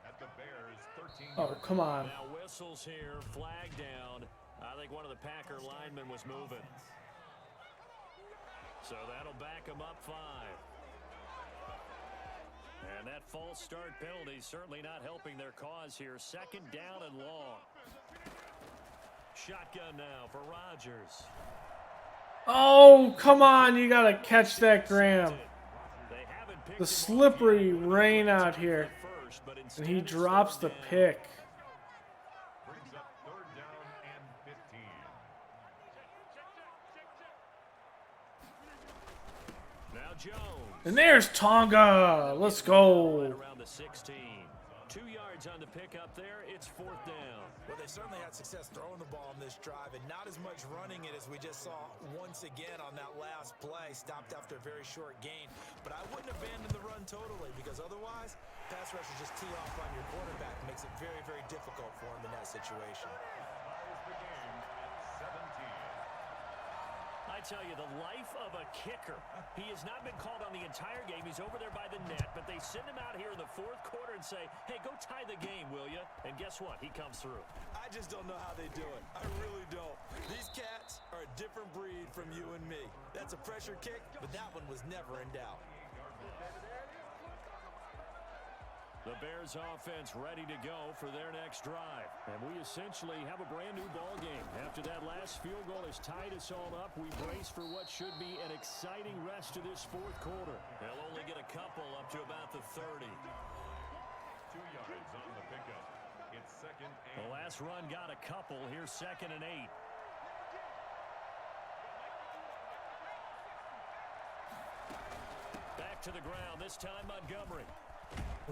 Speaker 2: 10 at the Bears' 13.
Speaker 1: Oh, come on.
Speaker 3: Now whistles here, flag down. I think one of the Packer linemen was moving. So that'll back him up 5. And that false start penalty certainly not helping their cause here. 2nd down and long. Shotgun now for Rodgers.
Speaker 1: Oh, come on. You got to catch that, Graham. The slippery rain out here. And he drops the pick.
Speaker 2: Brings up 3rd down and 15.
Speaker 3: Now Jones.
Speaker 1: And there's Tonga. Let's go.
Speaker 3: Around the 16. 2 yards on the pickup there. It's 4th down.
Speaker 4: Well, they certainly had success throwing the ball on this drive, and not as much running it as we just saw once again on that last play. Stopped after a very short gain. But I wouldn't abandon the run totally, because otherwise, pass rushers just tee off on your quarterback. Makes it very, very difficult for him in that situation.
Speaker 2: Ties the game at 17.
Speaker 3: I tell you, the life of a kicker. He has not been called on the entire game. He's over there by the net, but they send him out here in the fourth quarter and say, hey, go tie the game, will you? And guess what? He comes through.
Speaker 4: I just don't know how they do it. I really don't. These cats are a different breed from you and me. That's a pressure kick, but that one was never in doubt.
Speaker 3: The Bears offense ready to go for their next drive. And we essentially have a brand new ball game. After that last field goal has tied us all up, we brace for what should be an exciting rest of this fourth quarter. They'll only get a couple up to about the 30.
Speaker 2: 2 yards on the pickup. It's second
Speaker 3: The
Speaker 2: and
Speaker 3: last run got a couple. Here's 2nd and 8. Back to the ground. This time Montgomery.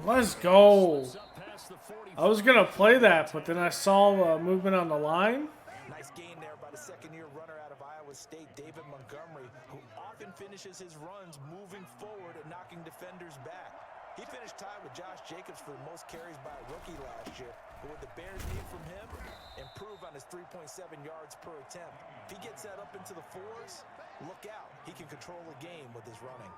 Speaker 1: Let's go. I was going to play that, but then I saw movement on the line.
Speaker 4: Nice gain there by the second-year runner out of Iowa State, David Montgomery, who often finishes his runs moving forward and knocking defenders back. He finished tied with Josh Jacobs for the most carries by a rookie last year. But what the Bears need from him, improve on his 3.7 yards per attempt. If he gets that up into the 4s, look out. He can control the game with his running.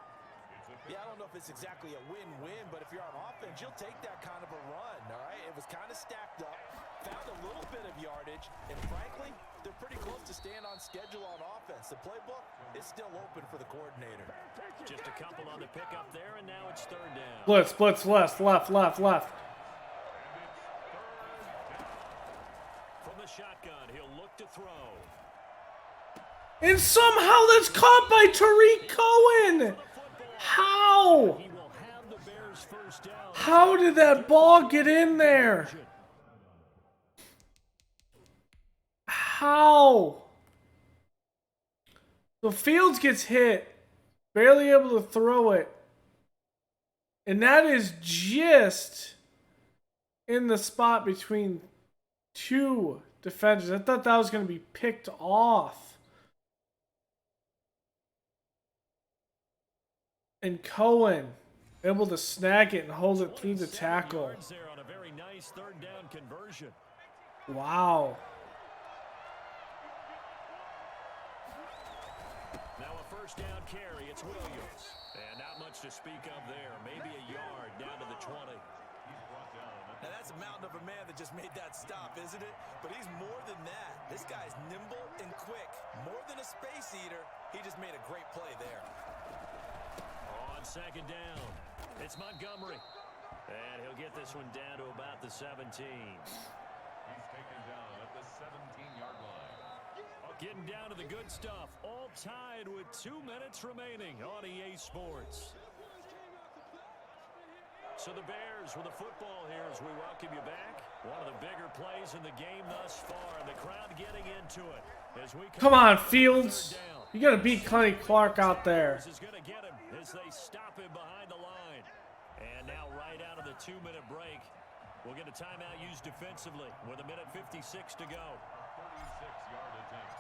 Speaker 4: Yeah, I don't know if it's exactly a win-win, but if you're on offense, you'll take that kind of a run, all right? It was kind of stacked up, found a little bit of yardage, and frankly, they're pretty close to staying on schedule on offense. The playbook is still open for the coordinator.
Speaker 3: Just a couple on the pickup there, and now it's 3rd down.
Speaker 1: Blitz, left.
Speaker 3: From the shotgun, he'll look to throw.
Speaker 1: And somehow that's caught by Tariq Cohen. How?
Speaker 3: He will have the Bears first down.
Speaker 1: How did that ball get in there? How? So Fields gets hit, barely able to throw it. And that is just in the spot between 2 defenders. I thought that was going to be picked off. And Cohen able to snag it and hold it through the tackle.
Speaker 3: There on a very nice 3rd down conversion.
Speaker 1: Wow.
Speaker 3: Now a first down carry. It's Williams. And not much to speak of there. Maybe a yard down to the 20.
Speaker 4: Now that's a mountain of a man that just made that stop, isn't it? But he's more than that. This guy's nimble and quick. More than a space eater, he just made a great play there.
Speaker 3: On 2nd down, it's Montgomery. And he'll get this one down to about the 17.
Speaker 2: he's taken down at the 17-yard line.
Speaker 3: Getting down to the good stuff. All tied with 2 minutes remaining on EA Sports. So the Bears with the football here as we welcome you back. One of the bigger plays in the game thus far, and the crowd getting into it. As we
Speaker 1: Come on, Fields. You got to beat Connie Clark out there.
Speaker 3: Is going to get him as they stop him behind the line. And now right out of the 2-minute break, we'll get a timeout used defensively with 1:56 to go.
Speaker 2: 36-yard attempt.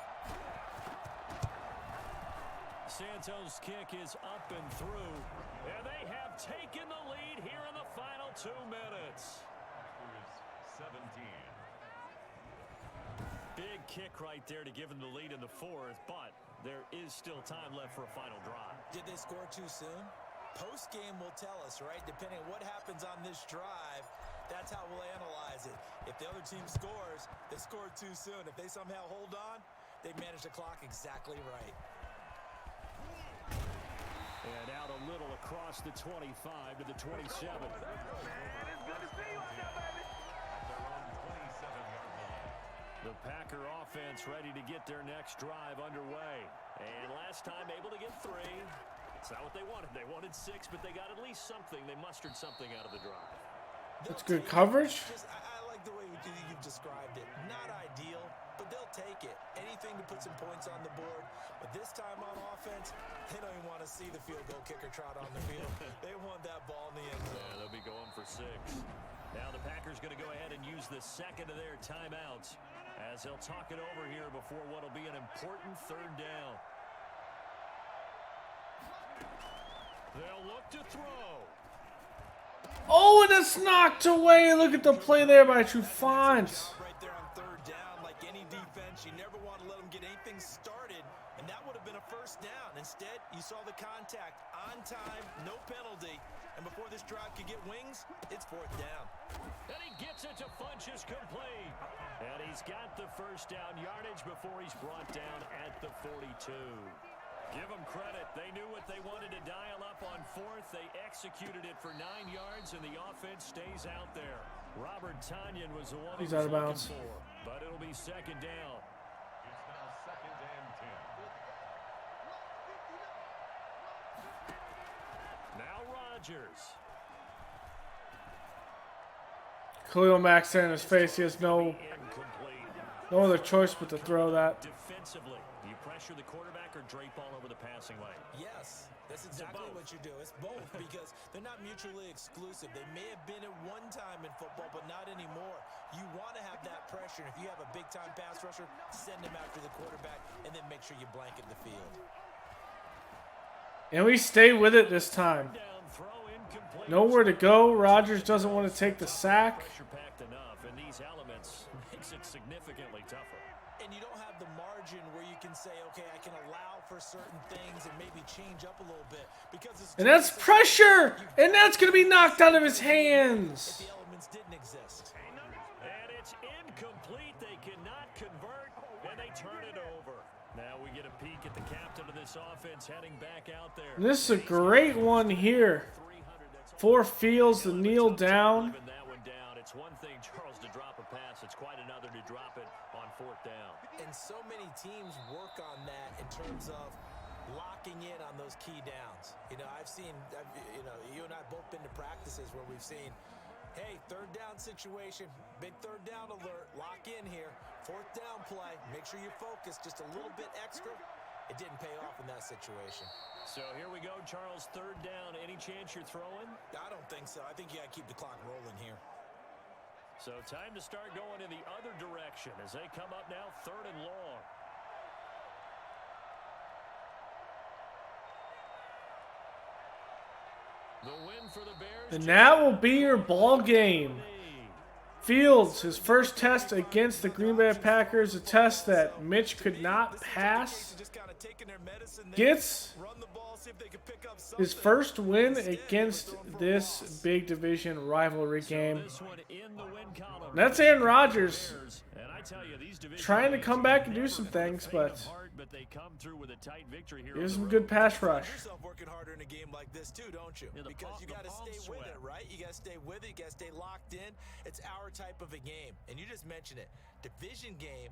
Speaker 3: Santos' kick is up and through, and they have taken the lead here in the final 2 minutes.
Speaker 2: After his 17.
Speaker 3: Big kick right there to give them the lead in the 4th, but there is still time left for a final drive.
Speaker 4: Did they score too soon? Post-game will tell us, right? Depending on what happens on this drive, that's how we'll analyze it. If the other team scores, they scored too soon. If they somehow hold on, they manage the clock exactly right.
Speaker 3: And out a little across the 25 to the 27. The Packer offense ready to get their next drive underway. And last time able to get 3. It's not what they wanted. They wanted 6, but they got at least something. They mustered something out of the drive.
Speaker 1: That's good coverage.
Speaker 4: I like the way you've described it. Not ideal, but they'll take it. Anything to put some points on the board. But this time on offense, they don't even want to see the field goal kicker trot on the field. They want that ball in the end zone.
Speaker 3: Yeah, they'll be going for 6. Now the Packers going to go ahead and use the second of their timeouts as they'll talk it over here before what will be an important 3rd down. They'll look to throw.
Speaker 1: Oh, and it's knocked away. Look at the play there by Trufant.
Speaker 4: Right there on 3rd down, like any defense, you never want to let him get anything started, and that would have been a first down. Instead, you saw the contact on time, no penalty, and before this drive could get wings, it's fourth down.
Speaker 3: And he gets it to Funchess complete. And he's got the first down yardage before he's brought down at the 42. Give them credit. They knew what they wanted to dial up on fourth. They executed it for 9 yards, and the offense stays out there. Robert Tonyan was the one
Speaker 1: He's
Speaker 3: who was
Speaker 1: out of bounds.
Speaker 3: looking for, but it'll be second down.
Speaker 2: It's now second and 10.
Speaker 3: Now Rodgers.
Speaker 1: Khalil Mack's there in his face. He has no
Speaker 3: Incomplete.
Speaker 1: other choice but to throw that.
Speaker 3: Defensively, do you pressure the quarterback or drape all over the passing lane?
Speaker 4: Yes, that's exactly what you do. It's both because they're not mutually exclusive. They may have been at one time in football, but not anymore. You want to have that pressure. If you have a big-time pass rusher, send him after the quarterback, and then make sure you blanket the field.
Speaker 1: And we stay with it this time.
Speaker 3: Down throw incomplete.
Speaker 1: Nowhere to go. Rodgers doesn't want to take the sack.
Speaker 3: Pressure packed enough, and these elements makes it significantly tougher.
Speaker 4: And you don't have the margin where you can say, okay, I can allow for certain things and maybe change up a little bit because it's
Speaker 1: And that's pressure! And that's going to be knocked out of his hands.
Speaker 4: if the elements didn't exist.
Speaker 3: And it's incomplete. They cannot convert, and they turn it over. Now we get a peek at the captain of this offense heading back out there.
Speaker 1: And this is a great one here. 4 Fields, the kneel down.
Speaker 3: Even that one down. It's one thing, Charles, to drop a pass. It's quite another to drop it on fourth down.
Speaker 4: And so many teams work on that in terms of locking in on those key downs. You know, you and I have both been to practices where we've seen, hey, third down situation, big third down alert, lock in here, fourth down play, make sure you're focused just a little bit extra. It didn't pay off in that situation.
Speaker 3: So here we go, Charles, third down. Any chance you're throwing?
Speaker 4: I don't think so. I think you got to keep the clock rolling here.
Speaker 3: So time to start going in the other direction as they come up now, third and long. The win for the Bears.
Speaker 1: And that will be your ball game. Fields, his first test against the Green Bay Packers, a test that Mitch could not pass, gets his first win against this big division rivalry game. And that's Aaron Rodgers trying to come back and do some things, but here's some good pass rush.
Speaker 4: Yourself working harder in a game like this too, don't you? Because you got to stay with it, right? You got to stay with it. You got to stay locked in. It's our type of a game, and you just mentioned it. Division game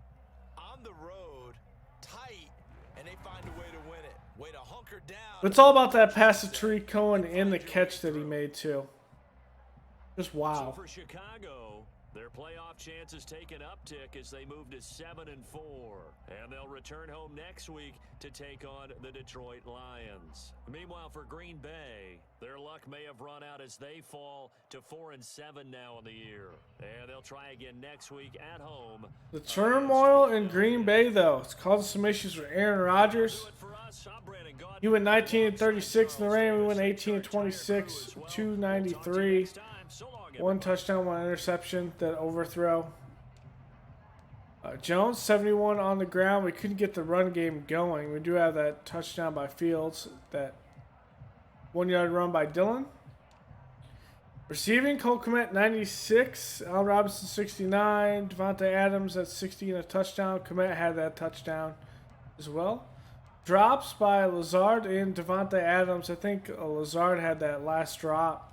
Speaker 4: on the road, tight, and they find a way to win it. Way to hunker down.
Speaker 1: It's all about that pass to Tariq Cohen and the catch that he made too. Just wow.
Speaker 3: So for Chicago, their playoff chances take an uptick as they move to 7-4, and they'll return home next week to take on the Detroit Lions. Meanwhile, for Green Bay, their luck may have run out as they fall to 4-7 now in the year, and they'll try again next week at home.
Speaker 1: The turmoil in Green Bay, though, it's causing some issues for Aaron Rodgers. He went 19-36 in the rain. We went 18-26, 293. 1 touchdown, 1 interception, that overthrow. Jones, 71 on the ground. We couldn't get the run game going. We do have that touchdown by Fields, that 1-yard run by Dillon. Receiving, Cole Kmet, 96. Allen Robinson, 69. Devontae Adams at 60 and a touchdown. Kmet had that touchdown as well. Drops by Lazard and Devontae Adams. I think Lazard had that last drop.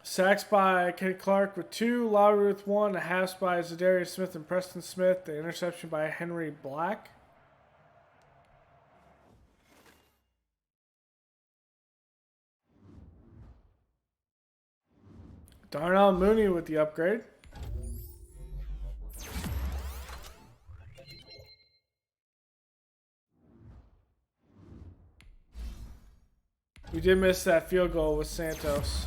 Speaker 1: Sacks by Kenny Clark with 2, Lowry with 1, a halves by Zadarius Smith and Preston Smith, the interception by Henry Black. Darnell Mooney with the upgrade. We did miss that field goal with Santos.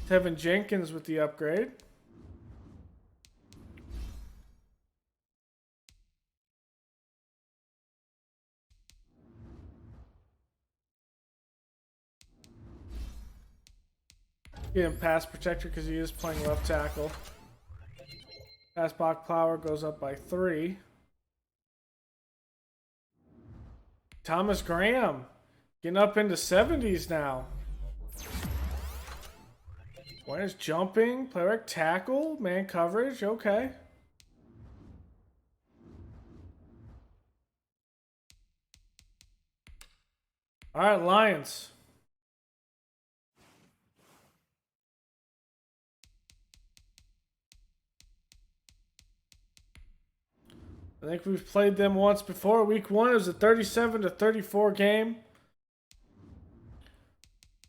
Speaker 1: Tevin Jenkins with the upgrade. Get him pass protector because he is playing left tackle. Pass block power goes up by 3. Thomas Graham getting up into 70s now. Where's jumping? Play right tackle. Man coverage. Okay. All right, Lions. I think we've played them once before. Week 1, it was a 37-34 game.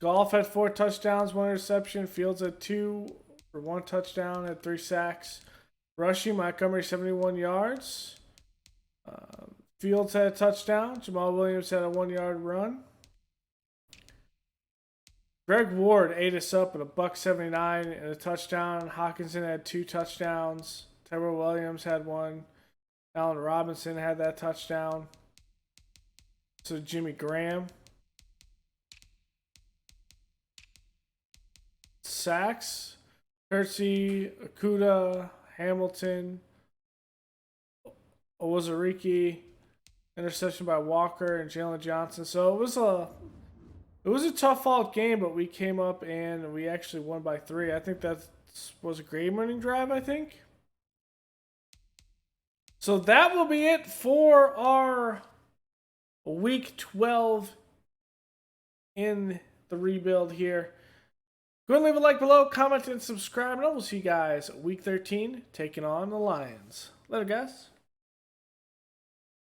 Speaker 1: Golf had 4 touchdowns, 1 interception. Fields had 2 for 1 touchdown, had 3 sacks. Rushing, Montgomery 71 yards. Fields had a touchdown. Jamal Williams had a 1-yard run. Greg Ward ate us up at $1.79 and a touchdown. Hawkinson had 2 touchdowns. Tyrell Williams had 1. Allen Robinson had that touchdown. So Jimmy Graham. Sacks. Kersey, Okuda, Hamilton, Owozariki, interception by Walker and Jalen Johnson. So it was a tough fought game, but we came up and we actually won by 3. I think that was a great winning drive, I think. So that will be it for our week 12 in the rebuild here. Go ahead and leave a like below, comment, and subscribe, and I will see you guys week 13 taking on the Lions. Later, guys.